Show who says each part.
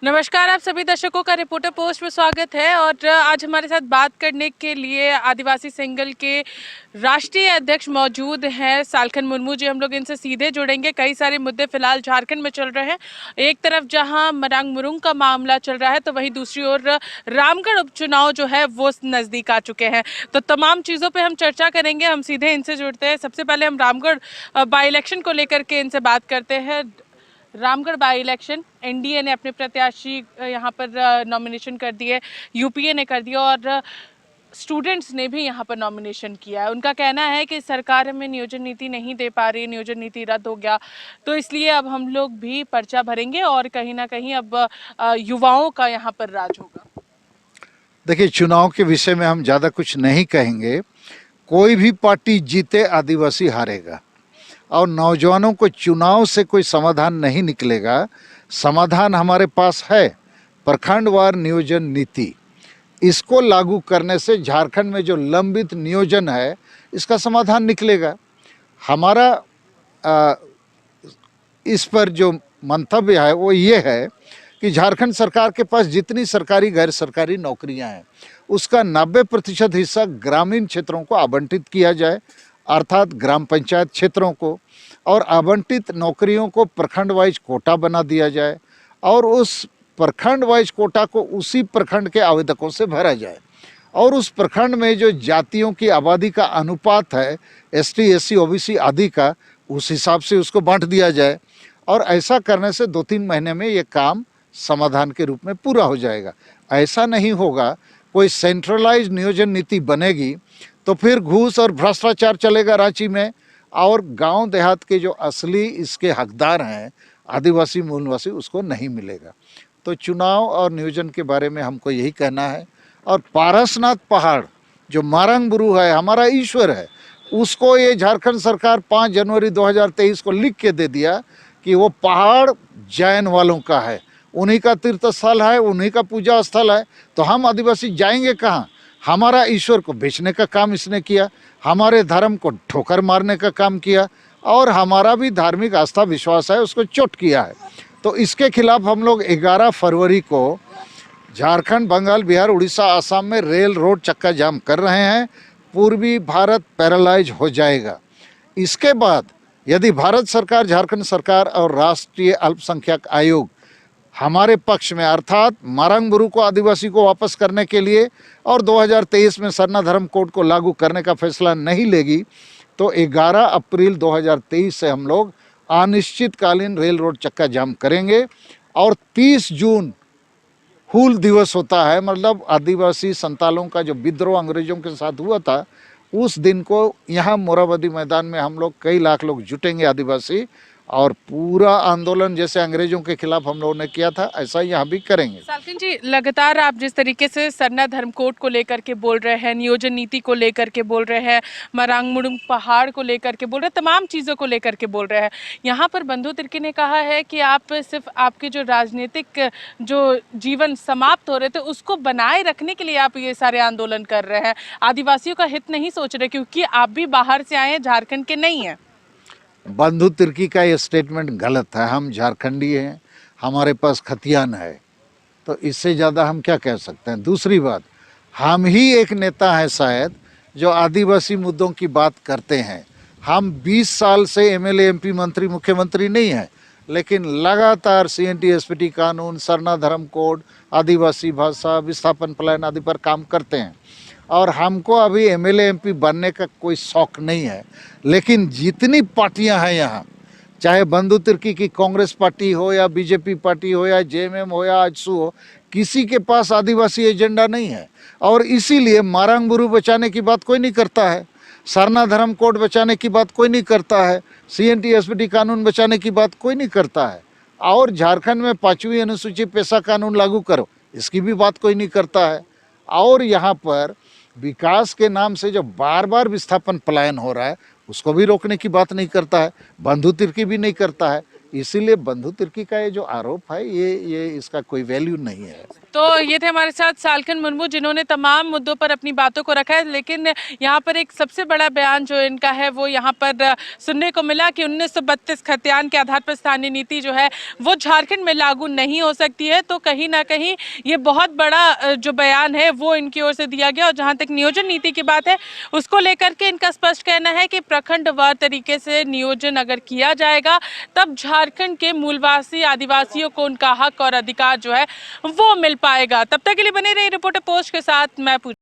Speaker 1: नमस्कार, आप सभी दर्शकों का रिपोर्टर पोस्ट में स्वागत है। और आज हमारे साथ बात करने के लिए आदिवासी सेंगल के राष्ट्रीय अध्यक्ष मौजूद हैं, सालखन मुर्मू जी। हम लोग इनसे सीधे जुड़ेंगे। कई सारे मुद्दे फिलहाल झारखंड में चल रहे हैं। एक तरफ जहां मरांग मुरुंग का मामला चल रहा है, तो वहीं दूसरी ओर रामगढ़ उपचुनाव जो है वो नज़दीक आ चुके हैं। तो तमाम चीज़ों पर हम चर्चा करेंगे। हम सीधे इनसे जुड़ते हैं। सबसे पहले हम रामगढ़ बाई इलेक्शन को लेकर के इनसे बात करते हैं। रामगढ़ बाई इलेक्शन, एनडीए ने अपने प्रत्याशी यहाँ पर नॉमिनेशन कर दिए, यूपीए ने कर दिया और स्टूडेंट्स ने भी यहाँ पर नॉमिनेशन किया है। उनका कहना है कि सरकार हमें नियोजन नीति नहीं दे पा रही, नियोजन नीति रद्द हो गया, तो इसलिए अब हम लोग भी पर्चा भरेंगे और कहीं ना कहीं अब युवाओं का यहाँ पर राज होगा।
Speaker 2: देखिए, चुनाव के विषय में हम ज़्यादा कुछ नहीं कहेंगे। कोई भी पार्टी जीते, आदिवासी हारेगा। और नौजवानों को चुनाव से कोई समाधान नहीं निकलेगा। समाधान हमारे पास है, प्रखंडवार नियोजन नीति। इसको लागू करने से झारखंड में जो लंबित नियोजन है, इसका समाधान निकलेगा। हमारा इस पर जो मंतव्य है वो ये है कि झारखंड सरकार के पास जितनी सरकारी गैर सरकारी नौकरियां हैं, उसका 90% हिस्सा ग्रामीण क्षेत्रों को आवंटित किया जाए, अर्थात ग्राम पंचायत क्षेत्रों को। और आवंटित नौकरियों को प्रखंड वाइज कोटा बना दिया जाए और उस प्रखंड वाइज कोटा को उसी प्रखंड के आवेदकों से भरा जाए। और उस प्रखंड में जो जातियों की आबादी का अनुपात है, एसटी, एससी, ओबीसी आदि का, उस हिसाब से उसको बांट दिया जाए। और ऐसा करने से 2-3 महीने में ये काम समाधान के रूप में पूरा हो जाएगा। ऐसा नहीं होगा, कोई सेंट्रलाइज नियोजन नीति बनेगी तो फिर घूस और भ्रष्टाचार चलेगा रांची में, और गांव देहात के जो असली इसके हकदार हैं, आदिवासी मूलवासी, उसको नहीं मिलेगा। तो चुनाव और नियोजन के बारे में हमको यही कहना है। और पारसनाथ पहाड़ जो मारंग बुरू है, हमारा ईश्वर है, उसको ये झारखंड सरकार 5 जनवरी 2023 को लिख के दे दिया कि वो पहाड़ जैन वालों का है, उन्हीं का तीर्थ स्थल है, उन्हीं का पूजा स्थल है। तो हम आदिवासी जाएंगे कहाँ? हमारा ईश्वर को बेचने का काम इसने किया, हमारे धर्म को ठोकर मारने का काम किया, और हमारा भी धार्मिक आस्था विश्वास है उसको चोट किया है। तो इसके खिलाफ हम लोग 11 फरवरी को झारखंड, बंगाल, बिहार, उड़ीसा, आसाम में रेल रोड चक्का जाम कर रहे हैं। पूर्वी भारत पैरालाइज हो जाएगा। इसके बाद यदि भारत सरकार, झारखंड सरकार और राष्ट्रीय अल्पसंख्यक आयोग हमारे पक्ष में, अर्थात मारंग बुरू को, आदिवासी को वापस करने के लिए और 2023 में सरना धर्म कोड को लागू करने का फैसला नहीं लेगी, तो 11 अप्रैल 2023 से हम लोग अनिश्चितकालीन रेल रोड चक्का जाम करेंगे। और 30 जून हूल दिवस होता है, मतलब आदिवासी संतालों का जो विद्रोह अंग्रेजों के साथ हुआ था, उस दिन को यहाँ मोराबादी मैदान में हम लोग कई लाख लोग जुटेंगे आदिवासी, और पूरा आंदोलन जैसे अंग्रेजों के खिलाफ हम लोगों ने किया था, ऐसा यहाँ भी करेंगे।
Speaker 1: सालखन जी, लगातार आप जिस तरीके से सरना धर्म कोड को लेकर के बोल रहे हैं, नियोजन नीति को लेकर के बोल रहे हैं, मरांग मुरुंग पहाड़ को लेकर के बोल रहे हैं, तमाम चीज़ों को लेकर के बोल रहे हैं, यहाँ पर बंधु तिर्की ने कहा है कि आप सिर्फ आपके जो राजनीतिक जो जीवन समाप्त हो रहे थे उसको बनाए रखने के लिए आप ये सारे आंदोलन कर रहे हैं, आदिवासियों का हित नहीं सोच रहे, क्योंकि आप भी बाहर से आए हैं, झारखंड के नहीं हैं।
Speaker 2: बंधु तिर्की का ये स्टेटमेंट गलत है। हम झारखंडी हैं, हमारे पास खतियान है, तो इससे ज़्यादा हम क्या कह सकते हैं। दूसरी बात, हम ही एक नेता हैं शायद जो आदिवासी मुद्दों की बात करते हैं। हम 20 साल से एमएलए, एमपी, मंत्री, मुख्यमंत्री नहीं हैं, लेकिन लगातार सीएनटी, एसपीटी कानून, सरना धर्म कोड, आदिवासी भाषा, विस्थापन पलायन आदि पर काम करते हैं। और हमको अभी एमएलए, एमपी बनने का कोई शौक नहीं है। लेकिन जितनी पार्टियां हैं यहाँ, चाहे बंधु तिर्की की कांग्रेस पार्टी हो या बीजेपी पार्टी हो या जेएमएम हो या आजसू हो, किसी के पास आदिवासी एजेंडा नहीं है। और इसीलिए मारंग बुरू बचाने की बात कोई नहीं करता है, सरना धर्म कोड बचाने की बात कोई नहीं करता है, सीएनटी, एसपीटी कानून बचाने की बात कोई नहीं करता है, और झारखंड में 5वीं अनुसूची पेशा कानून लागू करो, इसकी भी बात कोई नहीं करता है। और यहाँ पर विकास के नाम से जो बार बार विस्थापन पलायन हो रहा है, उसको भी रोकने की बात नहीं करता है, बंधु तिर्की भी नहीं करता है। इसीलिए बंधु तिर्की का ये जो आरोप है ये इसका कोई वैल्यू नहीं है।
Speaker 1: तो ये थे हमारे साथ सालखन मुर्मू, जिन्होंने तमाम मुद्दों पर अपनी बातों को रखा है, लेकिन यहाँ पर एक सबसे बड़ा बयान जो इनका है वो यहाँ पर सुनने को मिला कि 1932 खतियान के आधार पर स्थानीय नीति जो है वो झारखंड में लागू नहीं हो सकती है। तो कहीं ना कहीं ये बहुत बड़ा जो बयान है वो इनकी ओर से दिया गया। और जहाँ तक नियोजन नीति की बात है उसको लेकर के इनका स्पष्ट कहना है कि प्रखंडवार तरीके से नियोजन अगर किया जाएगा तब झारखंड के मूलवासी आदिवासियों को उनका हक और अधिकार जो है वो मिल पाएगा। तब तक के लिए बने रहिए रिपोर्टर पोस्ट के साथ। मैं